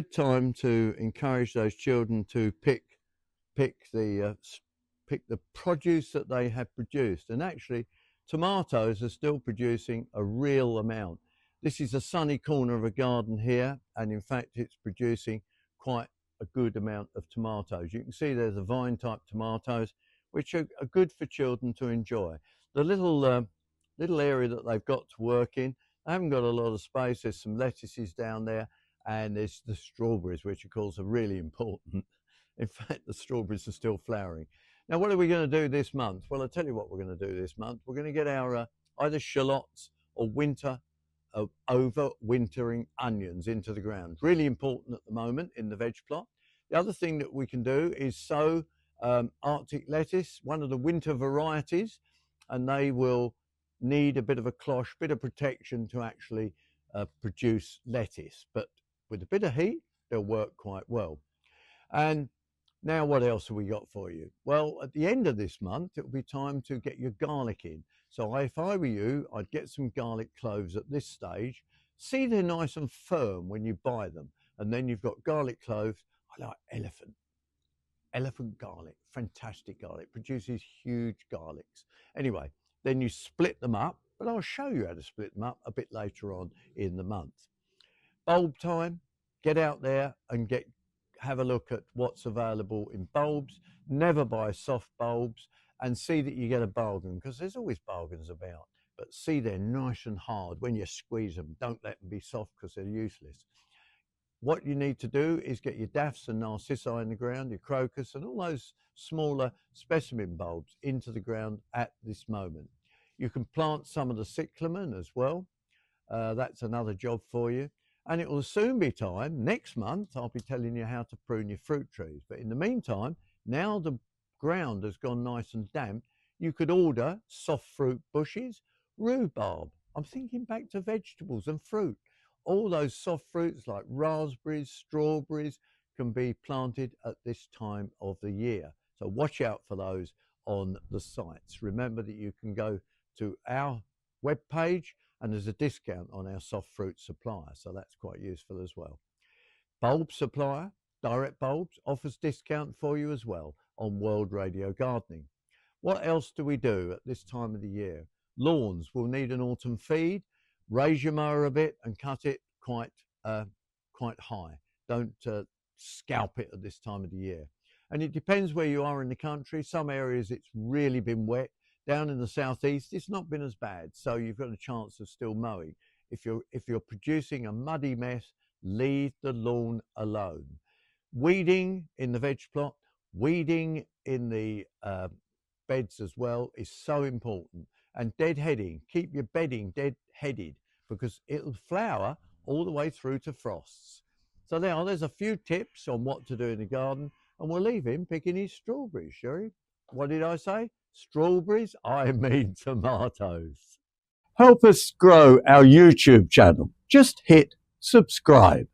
good time to encourage those children to pick the produce that they have produced. And actually, tomatoes are still producing a real amount. This is a sunny corner of a garden here, and in fact it's producing quite a good amount of tomatoes. You can see there's the vine type tomatoes, which are good for children to enjoy. The little area that they've got to work in, they haven't got a lot of space. There's some lettuces down there, and there's the strawberries, which of course are really important. In fact, the strawberries are still flowering. Now, what are we going to do this month? Well, I'll tell you what we're going to do this month. We're going to get our either shallots or overwintering onions into the ground. Really important at the moment in the veg plot. The other thing that we can do is sow Arctic lettuce, one of the winter varieties, and they will need a bit of a cloche, bit of protection to actually produce lettuce. But with a bit of heat, they'll work quite well. And now what else have we got for you? Well, at the end of this month, it will be time to get your garlic in. So if I were you, I'd get some garlic cloves at this stage. See, they're nice and firm when you buy them. And then you've got garlic cloves. I like elephant garlic, fantastic garlic, produces huge garlics. Anyway, then you split them up, but I'll show you how to split them up a bit later on in the month. Bulb time, get out there and have a look at what's available in bulbs. Never buy soft bulbs, and see that you get a bargain, because there's always bargains about. But see, they're nice and hard when you squeeze them. Don't let them be soft, because they're useless. What you need to do is get your daffs and narcissi in the ground, your crocus, and all those smaller specimen bulbs into the ground at this moment. You can plant some of the cyclamen as well. That's another job for you. And it will soon be time, next month, I'll be telling you how to prune your fruit trees. But in the meantime, now the ground has gone nice and damp, you could order soft fruit bushes, rhubarb. I'm thinking back to vegetables and fruit. All those soft fruits like raspberries, strawberries can be planted at this time of the year. So watch out for those on the sites. Remember that you can go to our webpage and there's a discount on our soft fruit supplier. So that's quite useful as well. Bulb supplier, Direct Bulbs, offers discount for you as well on World Radio Gardening. What else do we do at this time of the year? Lawns will need an autumn feed. Raise your mower a bit and cut it quite high. Don't scalp it at this time of the year. And it depends where you are in the country. Some areas it's really been wet. Down in the southeast, it's not been as bad, so you've got a chance of still mowing. If you're producing a muddy mess, leave the lawn alone. Weeding in the veg plot, weeding in the beds as well is so important. And deadheading, keep your bedding dead-headed, because it'll flower all the way through to frosts. So there's a few tips on what to do in the garden, and we'll leave him picking his strawberries, Sherry. What did I say? Strawberries? I mean tomatoes. Help us grow our YouTube channel. Just hit subscribe.